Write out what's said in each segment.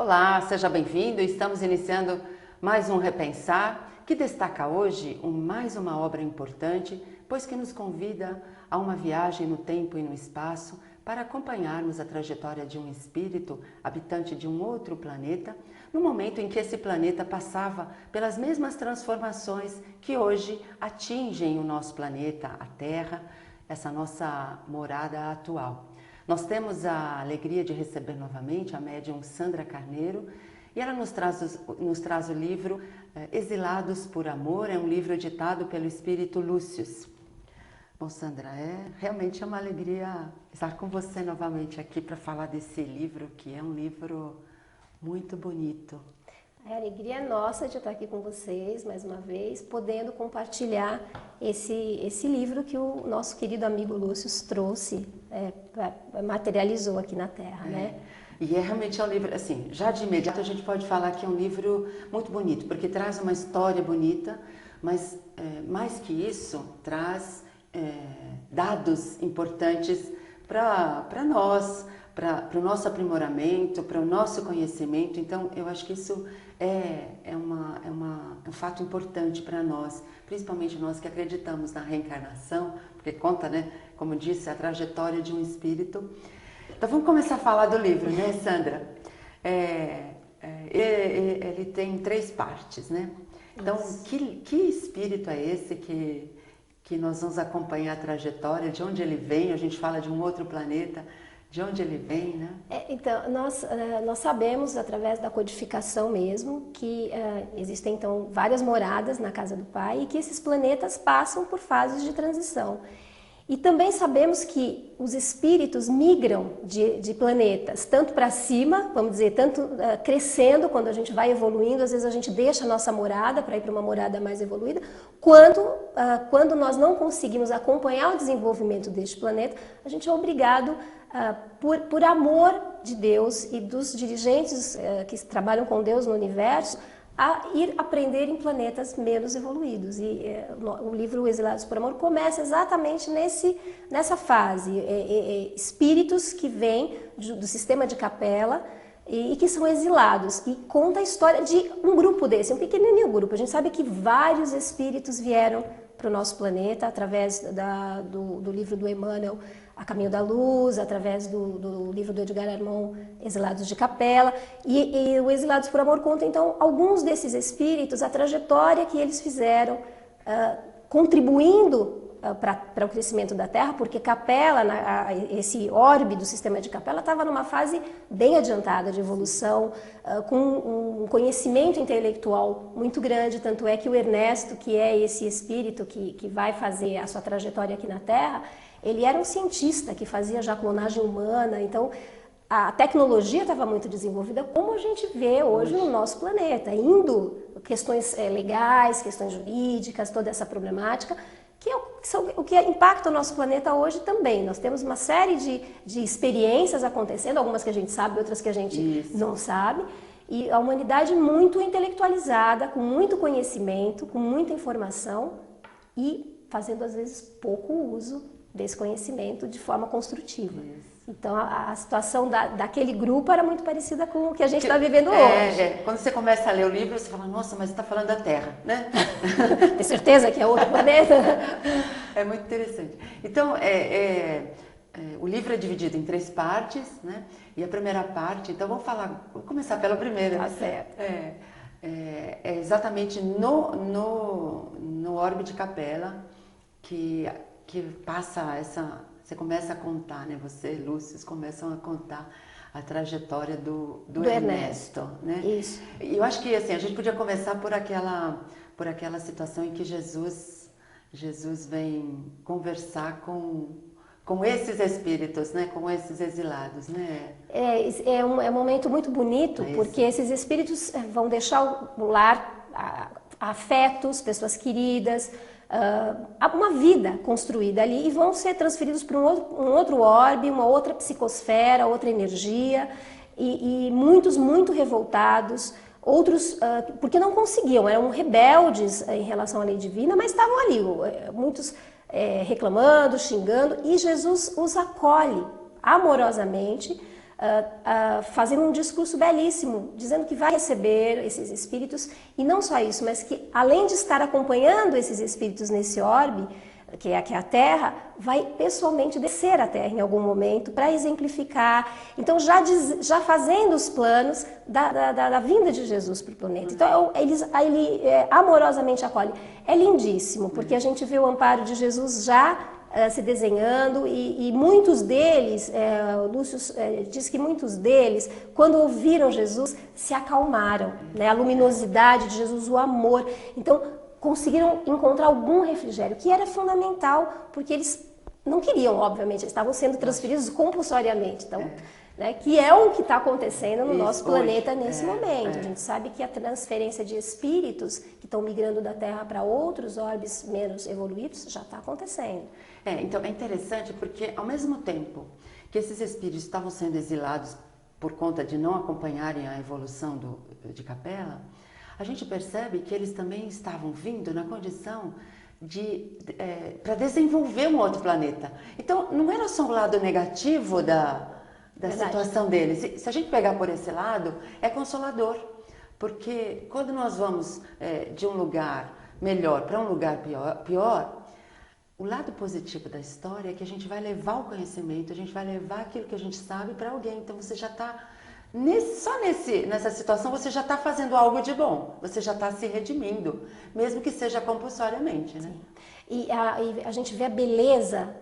Olá, seja bem-vindo. Estamos iniciando mais um Repensar, que destaca hoje mais uma obra importante, pois que nos convida a uma viagem no tempo e no espaço para acompanharmos a trajetória de um espírito habitante de um outro planeta, no momento em que esse planeta passava pelas mesmas transformações que hoje atingem o nosso planeta, a Terra, essa nossa morada atual. Nós temos a alegria de receber novamente a médium Sandra Carneiro e ela nos traz o livro Exilados por Amor, é um livro editado pelo Espírito Lúcius. Bom, Sandra, realmente uma alegria estar com você novamente aqui para falar desse livro, que é um livro muito bonito. A alegria é nossa de estar aqui com vocês, mais uma vez, podendo compartilhar esse livro que o nosso querido amigo Lúcio trouxe, materializou aqui na Terra, né? E realmente um livro, assim, já de imediato a gente pode falar que é um livro muito bonito, porque traz uma história bonita, mas mais que isso, traz dados importantes para nós, para o nosso aprimoramento, para o nosso conhecimento. Então, eu acho que isso é um fato importante para nós, principalmente nós que acreditamos na reencarnação, porque conta, né, como disse, a trajetória de um espírito. Então, vamos começar a falar do livro, né, Sandra? Ele tem 3 partes, né? Então, que espírito é esse que nós vamos acompanhar a trajetória, de onde ele vem? A gente fala de um outro planeta, de onde ele vem, né? Então, nós sabemos, através da codificação mesmo, que existem, então, várias moradas na casa do Pai e que esses planetas passam por fases de transição. E também sabemos que os espíritos migram de planetas, tanto para cima, vamos dizer, tanto crescendo, quando a gente vai evoluindo, às vezes a gente deixa a nossa morada para ir para uma morada mais evoluída, quando nós não conseguimos acompanhar o desenvolvimento deste planeta, a gente é obrigado, por amor de Deus e dos dirigentes que trabalham com Deus no universo, a ir aprender em planetas menos evoluídos. E o livro Exilados por Amor começa exatamente nessa fase. Espíritos que vêm do sistema de Capela e que são exilados. E conta a história de um grupo desse, um pequenininho grupo. A gente sabe que vários espíritos vieram para o nosso planeta através do livro do Emmanuel, A Caminho da Luz, através do livro do Edgar Armand, Exilados de Capela, e o Exilados por Amor conta, então, alguns desses espíritos, a trajetória que eles fizeram, contribuindo para o crescimento da Terra, porque Capela, esse orbe do sistema de Capela, estava numa fase bem adiantada de evolução, com um conhecimento intelectual muito grande, tanto é que o Ernesto, que é esse espírito que vai fazer a sua trajetória aqui na Terra, ele era um cientista que fazia já clonagem humana, então a tecnologia estava muito desenvolvida, como a gente vê hoje no nosso planeta, indo questões legais, questões jurídicas, toda essa problemática, que é o que impacta o nosso planeta hoje também. Nós temos uma série de experiências acontecendo, algumas que a gente sabe, outras que a gente não sabe, e a humanidade muito intelectualizada, com muito conhecimento, com muita informação e fazendo às vezes pouco uso desse conhecimento de forma construtiva. Então a situação daquele grupo era muito parecida com o que a gente está vivendo hoje. Quando você começa a ler o livro, você fala, nossa, mas você está falando da Terra, né? Tem certeza que é outro planeta? É muito interessante. Então, o livro é dividido em 3 partes, né? E a primeira parte, então vamos começar pela primeira. Tá certo. É exatamente no orbe de Capela que passa você começa a contar, né? Você, Lúcio, começam a contar a trajetória do Ernesto, né? Isso. E eu acho que assim, a gente podia começar por aquela situação em que Jesus vem conversar com esses espíritos, né? Com esses exilados, né? É um momento muito bonito, porque esses espíritos vão deixar o lar, afetos, pessoas queridas, uma vida construída ali e vão ser transferidos para um outro orbe, uma outra psicosfera, outra energia e muitos muito revoltados, outros porque não conseguiam, eram rebeldes em relação à lei divina, mas estavam ali, muitos reclamando, xingando, e Jesus os acolhe amorosamente, fazendo um discurso belíssimo, dizendo que vai receber esses espíritos, e não só isso, mas que além de estar acompanhando esses espíritos nesse orbe, que é a Terra, vai pessoalmente descer à Terra em algum momento para exemplificar. Então, já fazendo os planos da vinda de Jesus para o planeta. Então, ele amorosamente acolhe. É lindíssimo, porque a gente vê o amparo de Jesus já se desenhando, e muitos deles, o Lúcio diz que muitos deles, quando ouviram Jesus, se acalmaram, né? A luminosidade de Jesus, o amor. Então, conseguiram encontrar algum refrigério, que era fundamental, porque eles não queriam, obviamente, eles estavam sendo transferidos compulsoriamente. Então, né, que é o que está acontecendo no nosso planeta nesse momento. A gente sabe que a transferência de espíritos que estão migrando da Terra para outros orbes menos evoluídos já está acontecendo. Então é interessante porque, ao mesmo tempo que esses espíritos estavam sendo exilados por conta de não acompanharem a evolução de Capela, a gente percebe que eles também estavam vindo na condição para desenvolver um outro planeta. Então, não era só o lado negativo da situação deles. Se a gente pegar por esse lado, é consolador. Porque quando nós vamos de um lugar melhor para um lugar pior, o lado positivo da história é que a gente vai levar o conhecimento, a gente vai levar aquilo que a gente sabe para alguém. Então, você já está... nessa situação você já está fazendo algo de bom, você já está se redimindo, mesmo que seja compulsoriamente, né? E a gente vê a beleza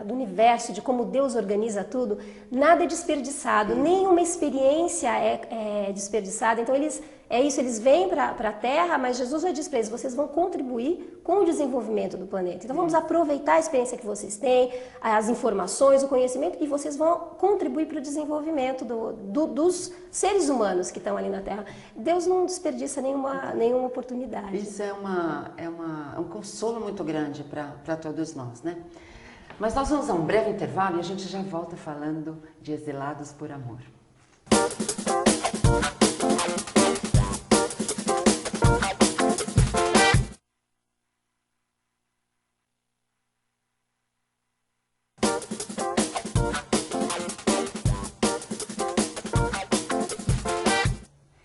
do universo, de como Deus organiza tudo. Nada é desperdiçado, nenhuma experiência é desperdiçada. Então eles vêm para a Terra, mas Jesus vai dizer para eles: vocês vão contribuir com o desenvolvimento do planeta. Então vamos aproveitar a experiência que vocês têm, as informações, o conhecimento, e vocês vão contribuir para o desenvolvimento dos seres humanos que estão ali na Terra. Deus não desperdiça nenhuma oportunidade. Isso é um consolo muito grande para todos nós, né? Mas nós vamos a um breve intervalo e a gente já volta falando de Exilados por Amor.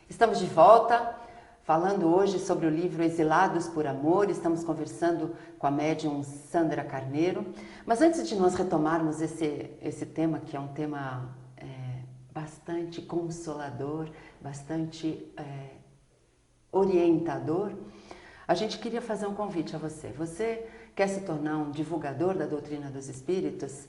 Estamos de volta, falando hoje sobre o livro Exilados por Amor. Estamos conversando com a médium Sandra Carneiro. Mas antes de nós retomarmos esse tema, que é um tema bastante consolador, bastante orientador, a gente queria fazer um convite a você. Você quer se tornar um divulgador da doutrina dos espíritos?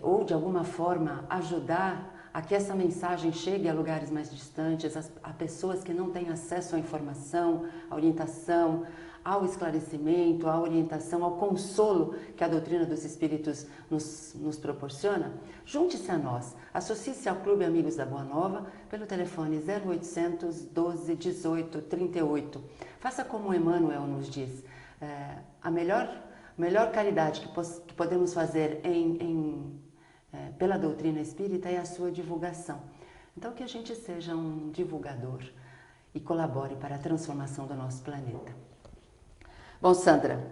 Ou de alguma forma ajudar a que essa mensagem chegue a lugares mais distantes, a pessoas que não têm acesso à informação, à orientação, ao esclarecimento, à orientação, ao consolo que a doutrina dos espíritos nos proporciona? Junte-se a nós, associe-se ao Clube Amigos da Boa Nova pelo telefone 0800 12 18 38. Faça como Emmanuel nos diz, a melhor caridade que podemos fazer pela doutrina espírita é a sua divulgação. Então, que a gente seja um divulgador e colabore para a transformação do nosso planeta. Bom, Sandra,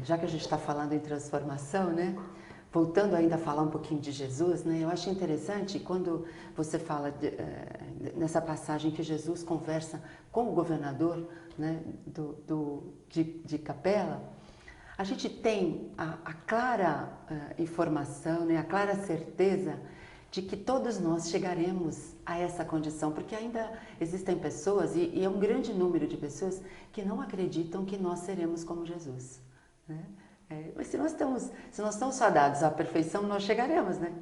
já que a gente está falando em transformação, né? Voltando ainda a falar um pouquinho de Jesus, né? Eu acho interessante quando você fala nessa passagem que Jesus conversa com o governador, né, de Capela. A gente tem a clara informação, né, a clara certeza de que todos nós chegaremos a essa condição, porque ainda existem pessoas, e é um grande número de pessoas, que não acreditam que nós seremos como Jesus, né? Mas se nós estamos fadados à perfeição, nós chegaremos, né?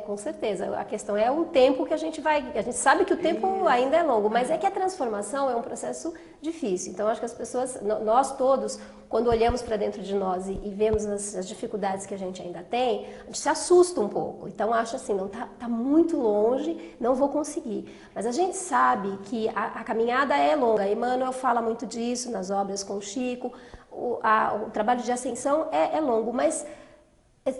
Com certeza. A questão é o tempo que a gente vai... A gente sabe que o tempo ainda é longo, mas é que a transformação é um processo difícil. Então, acho que as pessoas, nós todos, quando olhamos para dentro de nós e vemos as dificuldades que a gente ainda tem, a gente se assusta um pouco. Então, acha assim, não, tá muito longe, não vou conseguir. Mas a gente sabe que a caminhada é longa. Emmanuel fala muito disso nas obras com o Chico. O trabalho de ascensão é longo, mas...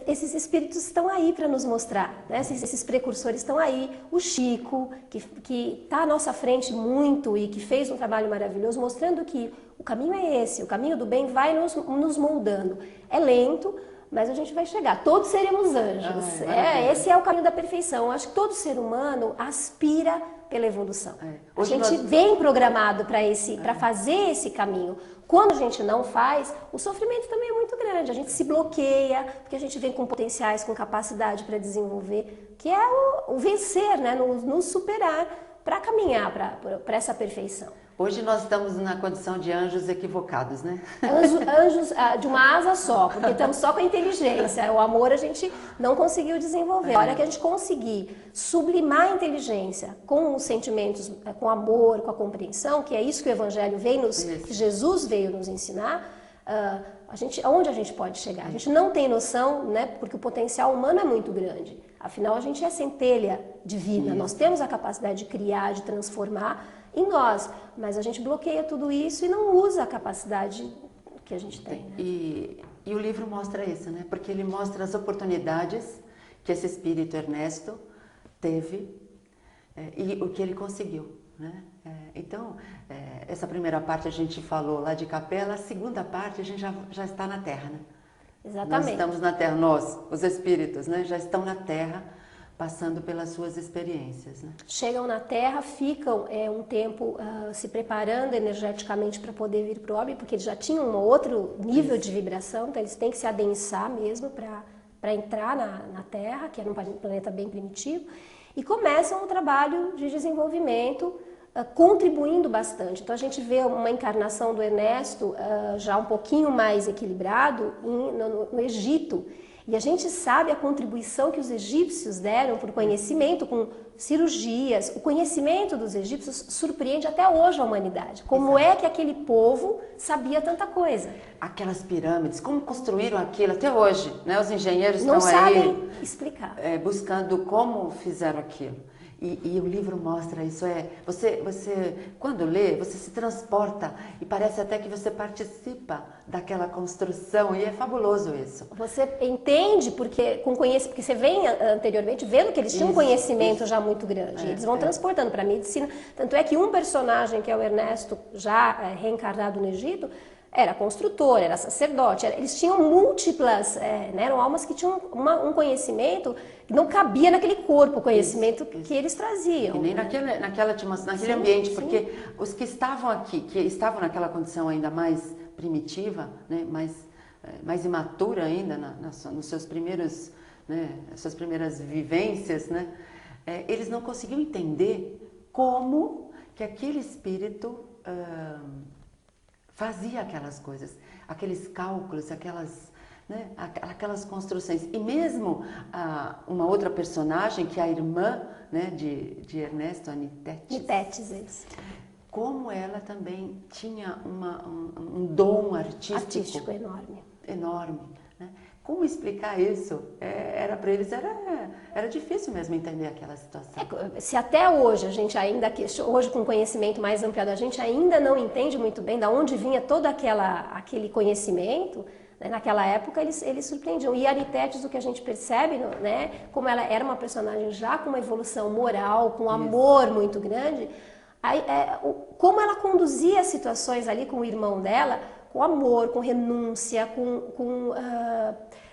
esses espíritos estão aí para nos mostrar, né? Esses precursores estão aí. O Chico, que está à nossa frente muito e que fez um trabalho maravilhoso, mostrando que o caminho é esse, o caminho do bem vai nos moldando. É lento, mas a gente vai chegar. Todos seremos anjos. Esse é o caminho da perfeição. Eu acho que todo ser humano aspira pela evolução. A gente vem programado para fazer esse caminho. Quando a gente não faz, o sofrimento também é muito grande. A gente se bloqueia, porque a gente vem com potenciais, com capacidade para desenvolver, que é o vencer, né? Nos superar para caminhar para essa perfeição. Hoje nós estamos na condição de anjos equivocados, né? Anjos de uma asa só, porque estamos só com a inteligência. O amor a gente não conseguiu desenvolver. A hora que a gente conseguir sublimar a inteligência com os sentimentos, com amor, com a compreensão, que é isso que o Evangelho que Jesus veio nos ensinar, onde a gente pode chegar? A gente não tem noção, né? Porque o potencial humano é muito grande. Afinal, a gente é centelha divina. Nós temos a capacidade de criar, de transformar em nós, mas a gente bloqueia tudo isso e não usa a capacidade que a gente tem. Né? E o livro mostra isso, né? Porque ele mostra as oportunidades que esse espírito Ernesto teve e o que ele conseguiu, né? Então, essa primeira parte a gente falou lá de Capela, a segunda parte a gente já está na Terra, né? Exatamente. Nós estamos na Terra, nós, os espíritos, né? Já estão na Terra, passando pelas suas experiências, né? Chegam na Terra, ficam um tempo se preparando energeticamente para poder vir para o orbe, porque eles já tinham um outro nível de vibração, então eles têm que se adensar mesmo para entrar na Terra, que era um planeta bem primitivo, e começam um trabalho de desenvolvimento, contribuindo bastante. Então a gente vê uma encarnação do Ernesto já um pouquinho mais equilibrado no Egito. E a gente sabe a contribuição que os egípcios deram por conhecimento, com cirurgias. O conhecimento dos egípcios surpreende até hoje a humanidade. Como é que aquele povo sabia tanta coisa? Aquelas pirâmides, como construíram aquilo até hoje, né? Os engenheiros não estão sabem explicar. Buscando como fizeram aquilo. E o livro mostra isso, você quando lê, você se transporta e parece até que você participa daquela construção, e é fabuloso isso. Você entende, porque você vem anteriormente vendo que eles tinham um conhecimento já muito grande, eles vão transportando para a medicina, tanto é que um personagem que é o Ernesto, já reencarnado no Egito, era construtor, era sacerdote, eles tinham múltiplas, eram almas que tinham um conhecimento que não cabia naquele corpo, o conhecimento que eles traziam. E nem naquele ambiente, porque os que estavam aqui, que estavam naquela condição ainda mais primitiva, né, mais imatura ainda, nos seus primeiros, né, suas primeiras vivências, né, eles não conseguiam entender como que aquele espírito fazia aquelas coisas, aqueles cálculos, aquelas construções. E mesmo uma outra personagem, que é a irmã, né, de Ernesto, a Nitetis, isso. Como ela também tinha um dom artístico enorme, né? Como explicar isso? Para eles era difícil mesmo entender aquela situação. Se até hoje a gente hoje com conhecimento mais ampliado, a gente ainda não entende muito bem de onde vinha todo aquele conhecimento, né? Naquela época eles surpreendiam. E a Nitetis, o que a gente percebe, né? Como ela era uma personagem já com uma evolução moral, com um amor muito grande, como ela conduzia as situações ali com o irmão dela, com amor, com renúncia, com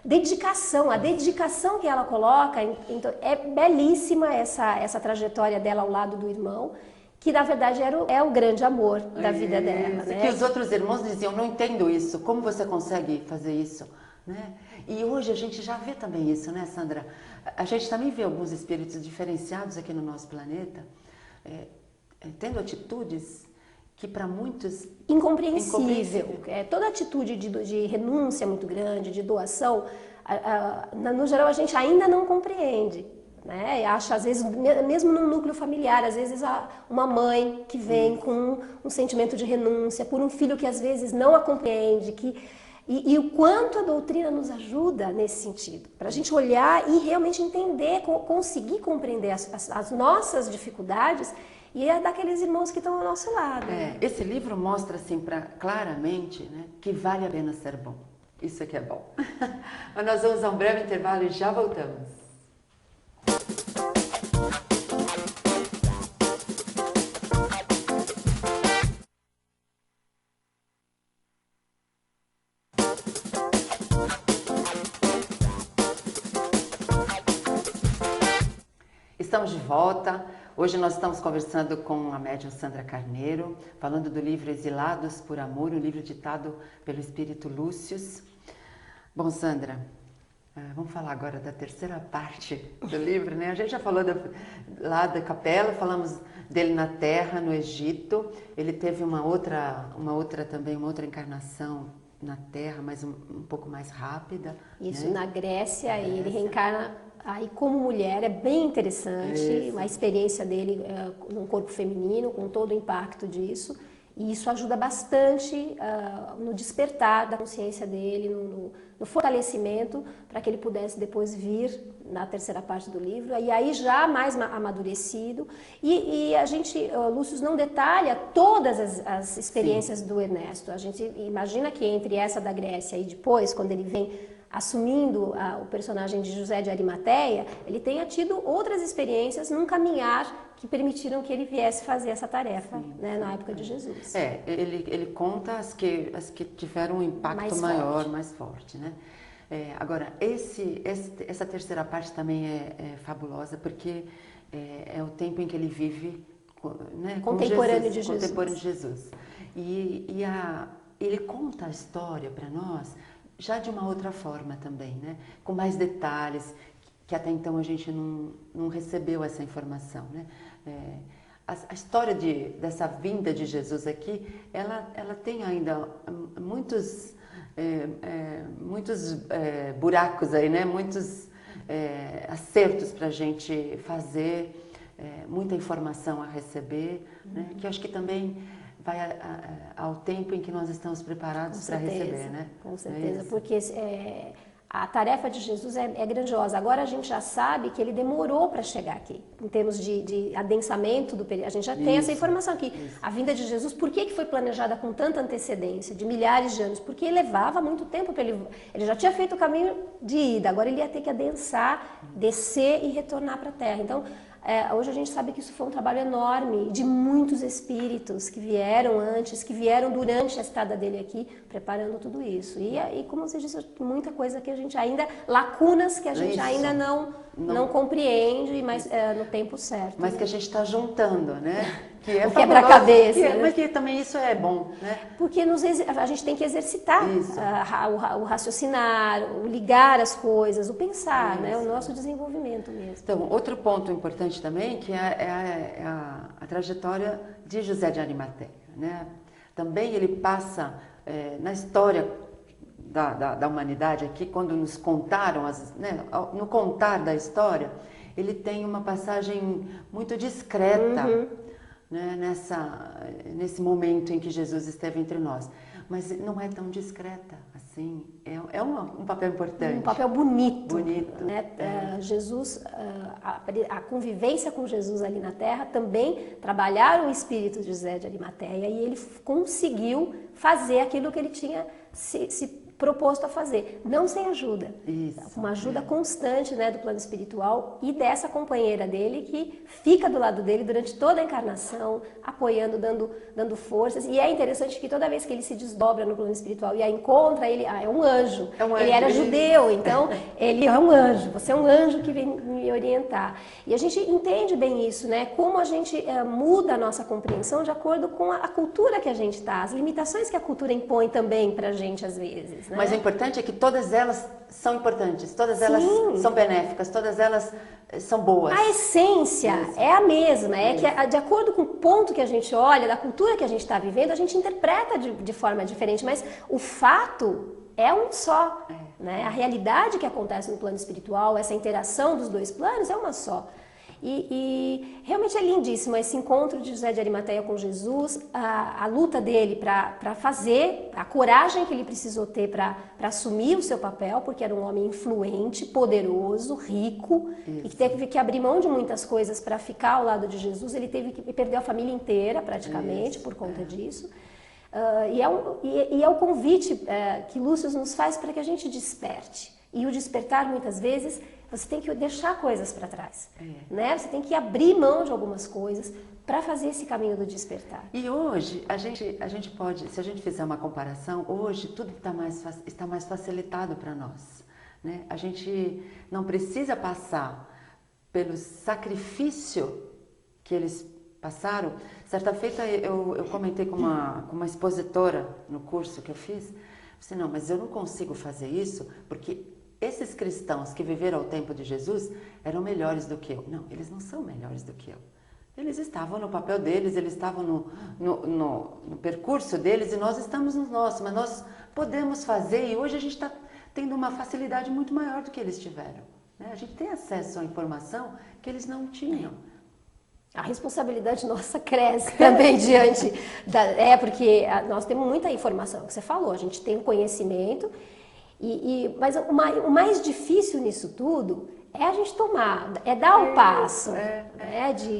dedicação. A dedicação que ela coloca, então, é belíssima essa trajetória dela ao lado do irmão, que na verdade é o grande amor da vida dela. Né? Que os outros irmãos diziam, não entendo isso, como você consegue fazer isso? Né? E hoje a gente já vê também isso, né, Sandra? A gente também vê alguns espíritos diferenciados aqui no nosso planeta, tendo atitudes que para muitos... Incompreensível. Toda atitude de renúncia muito grande, de doação, no geral a gente ainda não compreende. Né? Acha, às vezes, mesmo no núcleo familiar, às vezes uma mãe que vem com um sentimento de renúncia por um filho que às vezes não a compreende, e o quanto a doutrina nos ajuda nesse sentido, para a gente olhar e realmente entender, conseguir compreender as nossas dificuldades e a daqueles irmãos que estão ao nosso lado. Esse livro mostra assim, claramente, né, que vale a pena ser bom. Isso aqui é bom. Mas nós vamos a um breve intervalo e já voltamos. volta. Hoje nós estamos conversando com a médium Sandra Carneiro, falando do livro Exilados por Amor, um livro ditado pelo espírito Lúcius. Bom, Sandra, vamos falar agora da terceira parte do livro, né? A gente já falou lá da capela, falamos dele na Terra, no Egito. Ele teve uma outra encarnação na Terra, mas um pouco mais rápida. Isso, né? na Grécia, ele reencarna aí como mulher, é bem interessante, a experiência dele num corpo feminino, com todo o impacto disso. E isso ajuda bastante no despertar da consciência dele, no fortalecimento, para que ele pudesse depois vir na terceira parte do livro, e aí já mais amadurecido. E a gente, Lúcius não detalha todas as experiências do Ernesto. A gente imagina que entre essa da Grécia e depois, quando ele vem assumindo o personagem de José de Arimateia, ele tenha tido outras experiências num caminhar que permitiram que ele viesse fazer essa tarefa, né, na época de Jesus. Ele conta as que tiveram um impacto maior, mais forte, né? Agora, essa terceira parte também é fabulosa, porque é o tempo em que ele vive, né, contemporâneo de Jesus. E ele conta a história para nós já de uma outra forma também, né? Com mais detalhes, que até então a gente não recebeu essa informação, né? A história dessa vinda de Jesus aqui, ela tem ainda muitos buracos aí, né? Muitos acertos para a gente fazer, muita informação a receber, né? Que eu acho que também vai ao tempo em que nós estamos preparados para receber, né? Com certeza, porque a tarefa de Jesus é grandiosa. Agora a gente já sabe que ele demorou para chegar aqui, em termos de adensamento do período. A gente já tem essa informação aqui. A vinda de Jesus, por que foi planejada com tanta antecedência, de milhares de anos? Porque levava muito tempo para ele. Ele já tinha feito o caminho de ida, agora ele ia ter que adensar, descer e retornar para a Terra. Então, hoje a gente sabe que isso foi um trabalho enorme de muitos espíritos que vieram antes, que vieram durante a estada dele aqui, preparando tudo isso. E como você disse, muita coisa que a gente ainda, lacunas que a gente ainda não compreende, mas no tempo certo. Mas que a gente está juntando, né? Que o quebra-cabeça. Mas que também isso é bom, né? Porque a gente tem que exercitar o raciocinar, o ligar as coisas, o pensar, né? O nosso desenvolvimento mesmo. Então, outro ponto importante também, que é a trajetória de José de Arimateia, né? Também ele passa na história da humanidade aqui, quando nos contaram, no contar da história, ele tem uma passagem muito discreta, né, nesse momento em que Jesus esteve entre nós. Mas não é tão discreta assim, é um papel importante. Um papel bonito. Né? Jesus, a convivência com Jesus ali na Terra também trabalharam o espírito de José de Arimateia e ele conseguiu fazer aquilo que ele tinha se proposto a fazer, não sem ajuda. Uma ajuda constante, né, do plano espiritual e dessa companheira dele que fica do lado dele durante toda a encarnação, apoiando, dando forças. E é interessante que toda vez que ele se desdobra no plano espiritual e a encontra, ele é um anjo. Ele era judeu, então ele é um anjo. Você é um anjo que vem me orientar. E a gente entende bem isso, né? Como a gente muda a nossa compreensão de acordo com a cultura que a gente está, as limitações que a cultura impõe também para a gente às vezes. Né? Mas o importante é que todas elas são importantes, todas elas são benéficas, todas elas são boas. A essência é a mesma, que de acordo com o ponto que a gente olha, da cultura que a gente está vivendo, a gente interpreta de forma diferente, mas o fato é um só. Né? A realidade que acontece no plano espiritual, essa interação dos dois planos é uma só. E realmente é lindíssimo esse encontro de José de Arimateia com Jesus, a luta dele para fazer, a coragem que ele precisou ter para assumir o seu papel, porque era um homem influente, poderoso, rico, e que teve que abrir mão de muitas coisas para ficar ao lado de Jesus. Ele teve que perder a família inteira praticamente por conta disso. E é o convite que Lúcius nos faz para que a gente desperte. E o despertar, muitas vezes, você tem que deixar coisas para trás. Né? Você tem que abrir mão de algumas coisas para fazer esse caminho do despertar. E hoje, a gente pode, se a gente fizer uma comparação, hoje tudo está mais facilitado para nós. Né? A gente não precisa passar pelo sacrifício que eles passaram. Certa feita eu comentei com uma expositora no curso que eu fiz. Eu disse, não, mas eu não consigo fazer isso porque esses cristãos que viveram ao tempo de Jesus eram melhores do que eu. Não, eles não são melhores do que eu. Eles estavam no papel deles, eles estavam no percurso deles e nós estamos no nosso, mas nós podemos fazer e hoje a gente está tendo uma facilidade muito maior do que eles tiveram. Né? A gente tem acesso à informação que eles não tinham. A responsabilidade nossa cresce também diante porque nós temos muita informação, que você falou, a gente tem o conhecimento, mas o mais difícil nisso tudo é a gente dar o passo, né,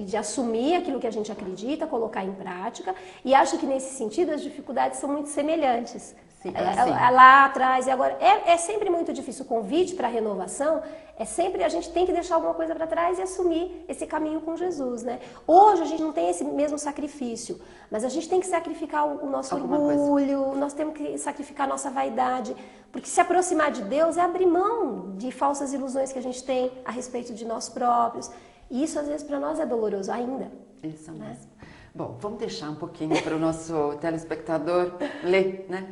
de assumir aquilo que a gente acredita, colocar em prática, e acho que nesse sentido as dificuldades são muito semelhantes. Sim, lá atrás e agora. É sempre muito difícil. O convite para a renovação é sempre a gente tem que deixar alguma coisa para trás e assumir esse caminho com Jesus, né? Hoje a gente não tem esse mesmo sacrifício, mas a gente tem que sacrificar o nosso orgulho, nós temos que sacrificar a nossa vaidade, porque se aproximar de Deus é abrir mão de falsas ilusões que a gente tem a respeito de nós próprios. E isso às vezes para nós é doloroso ainda. Isso mesmo. Bom, vamos deixar um pouquinho para o nosso telespectador ler, né?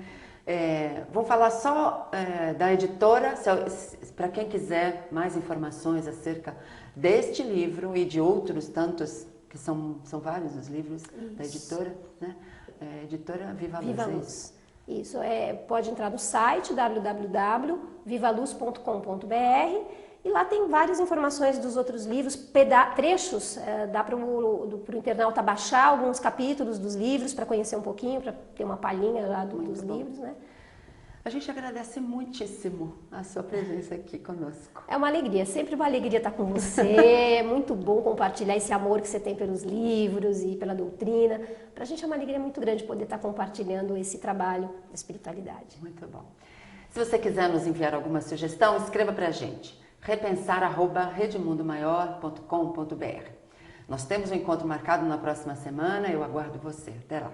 Vou falar só da editora, para quem quiser mais informações acerca deste livro e de outros tantos, que são vários os livros da editora, né? Editora Viva Luz. Viva Luz. Isso, pode entrar no site www.vivaluz.com.br e lá tem várias informações dos outros livros, trechos, dá para o internauta baixar alguns capítulos dos livros para conhecer um pouquinho, para ter uma palhinha lá dos livros, né? A gente agradece muitíssimo a sua presença aqui conosco. É uma alegria, sempre uma alegria estar com você, é muito bom compartilhar esse amor que você tem pelos livros e pela doutrina. Para a gente é uma alegria muito grande poder estar compartilhando esse trabalho da espiritualidade. Muito bom. Se você quiser nos enviar alguma sugestão, escreva para a gente, repensar@redemundomaior.com.br. Nós temos um encontro marcado na próxima semana, eu aguardo você. Até lá.